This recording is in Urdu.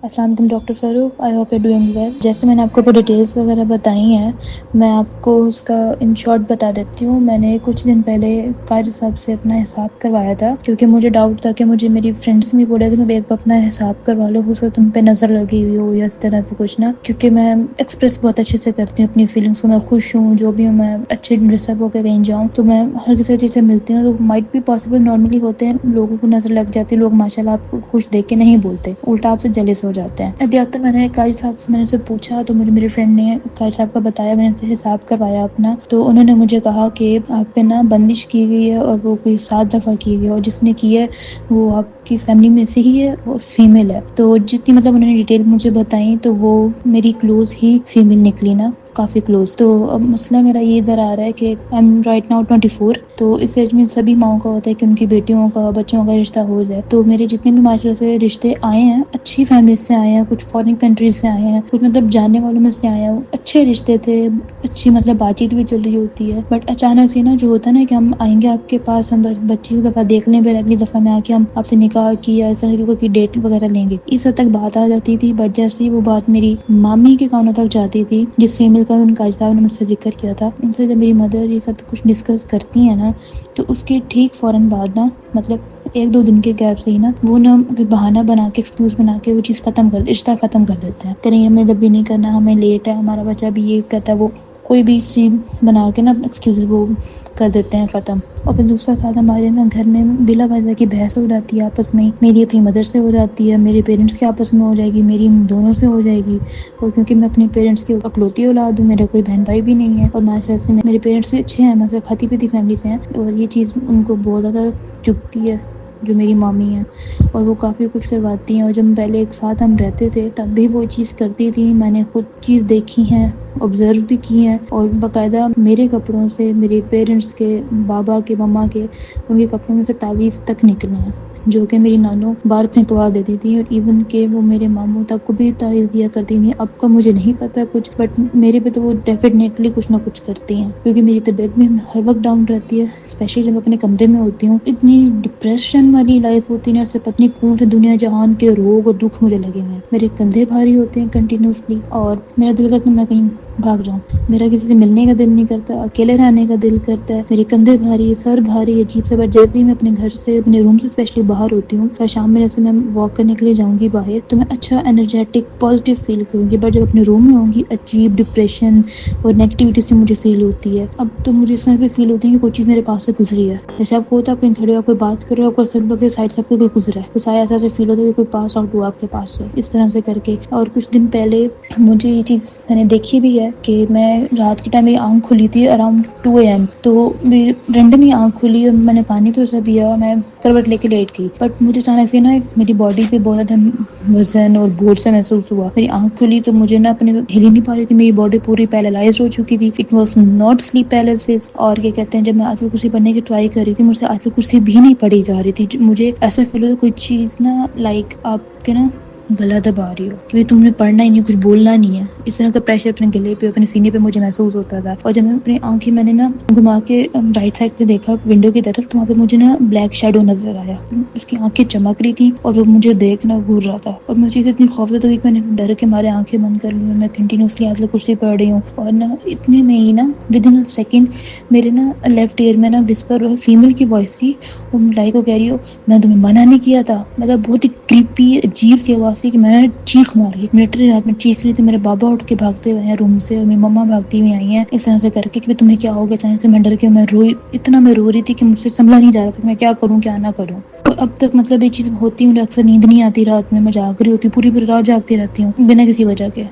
السلام علیکم doctor Farooq, I hope you doing well. جیسے میں نے آپ کو ڈیٹیلس وغیرہ بتائی ہیں، میں آپ کو اس کا ان شارٹ بتا دیتی ہوں۔ میں نے کچھ دن پہلے قاری صاحب سے اپنا حساب کروایا تھا، کیونکہ مجھے ڈاؤٹ تھا کہ مجھے میری فرینڈس بھی بولے کہ تم ایک بار اپنا حساب کروا لو، ہو سکتا تم پہ نظر لگی ہوئی ہو یا اس طرح سے کچھ نا، کیونکہ میں ایکسپریس بہت اچھے سے کرتی ہوں اپنی فیلنگس کو۔ میں خوش ہوں، جو بھی ہوں، میں اچھے ڈریس اپ ہو کے کہیں جاؤں تو میں ہر کسی چیز سے ملتی ہوں، تو مائٹ بھی پاسبل نارملی ہوتے ہیں لوگوں کو نظر لگ جاتی ہے، لوگ ماشاء اللہ آپ کو خوش دیکھ کے نہیں بولتے، الٹا آپ سے جلیس ہو جاتے ہیں۔ ادیاتر میں نے قاری صاحب سے سے پوچھا تو مجھے میری فرینڈ نے قاری صاحب کا بتایا، میں نے ان سے حساب کروایا اپنا، تو انہوں نے مجھے کہا کہ آپ پہ نا بندش کی گئی ہے اور وہ کوئی 7 دفعہ کی گئی ہے، اور جس نے کی ہے وہ آپ کی فیملی میں سے ہی ہے اور فیمیل ہے۔ تو جتنی مطلب انہوں نے ڈیٹیل مجھے بتائیں تو وہ میری کلوز ہی فیمیل نکلی نا، کافی کلوز۔ تو اب مسئلہ میرا یہ ادھر آ رہا ہے کہ آئی ایم رائٹ ناؤ 24، تو اس ایج میں سبھی ماؤں کا ہوتا ہے کہ ان کی بیٹیوں کا بچوں کا رشتہ ہو جائے۔ تو میرے جتنے بھی معاشرے سے رشتے آئے ہیں، اچھی فیملی سے آئے ہیں، کچھ فارن کنٹریز سے آئے ہیں، کچھ مطلب جاننے والوں میں سے آئے ہیں، اچھے رشتے تھے، اچھی مطلب بات چیت بھی چل رہی ہوتی ہے، بٹ اچانک سے نا جو ہوتا ہے نا کہ ہم آئیں گے آپ کے پاس، ہم بچی کو دفعہ دیکھ لیں، پھر اگلی دفعہ میں آ کے ہم آپ سے نکاح کیا اس طرح کی ڈیٹ وغیرہ لیں گے، اس حد تک بات آ جاتی تھی۔ بٹ جیسے ہی وہ بات میری مامی کے کانوں تک جاتی تھی، جس فیمل کا ان قاری صاحب نے مجھ سے ذکر کیا تھا، ان سے جب میری مدر یہ سب کچھ ڈسکس کرتی ہیں نا، تو اس کے ٹھیک فوراً بعد نا، مطلب 1-2 دن کے گیپ سے ہی نا، وہ نا بہانہ بنا کے ایکسکیوز بنا کے وہ چیز رشتہ ختم کر دیتے ہیں، کریں ہمیں جب بھی نہیں کرنا، ہمیں لیٹ ہے، ہمارا بچہ بھی یہ کہتا ہے، وہ کوئی بھی چیز بنا کے نا ایکسکیوز وہ کر دیتے ہیں ختم۔ اور پھر دوسرا ساتھ ہمارے نا گھر میں بلا وجہ کی بحث ہو جاتی ہے آپس میں، میری اپنی مدر سے ہو جاتی ہے، میرے پیرنٹس کے آپس میں ہو جائے گی، میری ان دونوں سے ہو جائے گی، اور کیونکہ میں اپنے پیرنٹس کی اکلوتی اولاد ہوں، میرا کوئی بہن بھائی بھی نہیں ہے، اور معاشرے سے میرے پیرنٹس بھی اچھے ہیں، مطلب کھاتی پیتی فیملی سے ہیں، اور یہ چیز ان کو بہت زیادہ چبھتی ہے جو میری مامی ہیں، اور وہ کافی کچھ کرواتی ہیں، اور جب پہلے ایک ساتھ ہم رہتے تھے تب بھی وہ چیز کرتی تھی، میں نے خود چیز دیکھی ہیں، آبزرو بھی کی ہیں، اور باقاعدہ میرے کپڑوں سے، میرے پیرنٹس کے، بابا کے، مما کے، ان کے کپڑوں میں سے تعویذ تک نکلے ہیں جو کہ میری نانو باہر پھینکوا دیتی تھی، اور ایون کہ وہ میرے ماموں تک کو بھی تعویذ دیا کرتی تھیں۔ اب کا مجھے نہیں پتا کچھ، بٹ میرے پہ تو وہ ڈیفینیٹلی کچھ نہ کچھ کرتی ہیں، کیونکہ میری طبیعت بھی ہر وقت ڈاؤن رہتی ہے، اسپیشلی جب میں اپنے کمرے میں ہوتی ہوں، اتنی ڈپریشن والی لائف ہوتی ہے، اسے پتہ نہیں کون سے دنیا جہان کے روگ اور دکھ مجھے لگے ہوئے ہیں، میرے کندھے بھاری ہوتے ہیں کنٹینیوسلی، اور میرا دل کرتا ہے میں کہیں بھاگ جاؤں، میرا کسی سے ملنے کا دل نہیں کرتا، اکیلے رہنے کا دل کرتا ہے، میرے کندھے بھاری، سر بھاری، عجیب سا۔ بٹ جیسے ہی میں اپنے گھر سے، اپنے روم سے اسپیشلی باہر ہوتی ہوں، اور شام میں جیسے میں واک کرنے کے لیے جاؤں گی باہر، تو میں اچھا انرجیٹک پازیٹیو فیل کروں گی، بٹ جب اپنے روم میں ہوں گی عجیب ڈپریشن اور نیگیٹیوٹی سے مجھے فیل ہوتی ہے۔ اب تو مجھے اس طرح پہ فیل ہوتی ہے کہ کوئی چیز میرے پاس سے گزری ہے، جیسے آپ کو ہوتا ہے آپ کہیں کھڑے ہو، کوئی بات کر رہے ہو، آپ سر کے سائڈ سے آپ کو کوئی گزرا ہے، کچھ ایسا فیل ہوتا ہے کہ کوئی پاس آؤٹ ہوا آپ کے پاس سے، اس طرح سے کر کے۔ اور کچھ دن پہلے مجھے یہ چیز میں نے دیکھی بھی ہے کہ میں رات کے ٹائم میری آنکھ کھلی تھی اراؤنڈ 2 AM، تو میری رینڈم ہی آنکھ کھلی اور میں نے پانی تو سا پیا اور میں کروٹ لے کے لیٹ گئی، بٹ مجھے اچانک سے نا میری باڈی پہ بہت زیادہ وزن اور بوجھ سا محسوس ہوا، میری آنکھ کھلی تو مجھے نا اپنے ہل ہی نہیں پا رہی تھی، میری باڈی پوری پیرالائزڈ ہو چکی تھی، اٹ واز ناٹ سلیپ پیرالائسس۔ اور کیا کہتے ہیں، جب میں آیت کرسی پڑھنے کی ٹرائی کر رہی تھی، مجھ سے آیت کرسی بھی نہیں پڑھی جا رہی تھی، مجھے ایسا فیل ہو کوئی چیز نا لائک آپ کے نا گلا دبا رہی ہو کہ تم نے پڑھنا ہی نہیں، کچھ بولنا نہیں ہے، اس طرح کا پریشر اپنے گلے پہ، اپنے سینے پہ مجھے محسوس ہوتا تھا۔ اور جب میں اپنی آنکھیں میں نے نا گھما کے رائٹ سائڈ پہ دیکھا ونڈو کی طرف، تو وہاں پہ مجھے نا بلیک شیڈو نظر آیا، اس کی آنکھیں چمک رہی تھی اور وہ مجھے دیکھنا گھور رہا تھا، اور مجھے اتنی خوفزدہ ہوئی کہ میں نے ڈر کے مارے آنکھیں بند کر لی، میں کنٹینیوسلی آیت کرسی پڑھ رہی ہوں، اور نا اتنے میں ہی نا ود ان سیکنڈ میرے نا لیفٹ ایئر میں نا وسپر فیمیل کی وائس تھی، وہ لائک وہ کہہ رہی ہو میں تمہیں منع نہیں کیا تھا، مطلب بہت ہی کریپی عجیب سی آواز تھی کہ میں نے چیخ ماری، ملٹری رات میں چیخ رہی تھی، میرے بابا اٹھ کے بھاگتے ہوئے ہیں روم سے، اور میری مما بھاگتی ہوئی آئی ہیں اس طرح سے کر کے کہ تمہیں کیا ہو گیا اچانک سے۔ میں ڈر کے میں روئی، اتنا میں رو رہی تھی کہ مجھ سے سنبھلا نہیں جا رہا تھا کہ میں کیا کروں کیا نہ کروں۔ تو اب تک مطلب یہ چیز ہوتی، مجھے اکثر نیند نہیں آتی رات میں جاگ رہی ہوتی ہوں، پوری رات جاگتی رہتی ہوں بنا کسی وجہ کے۔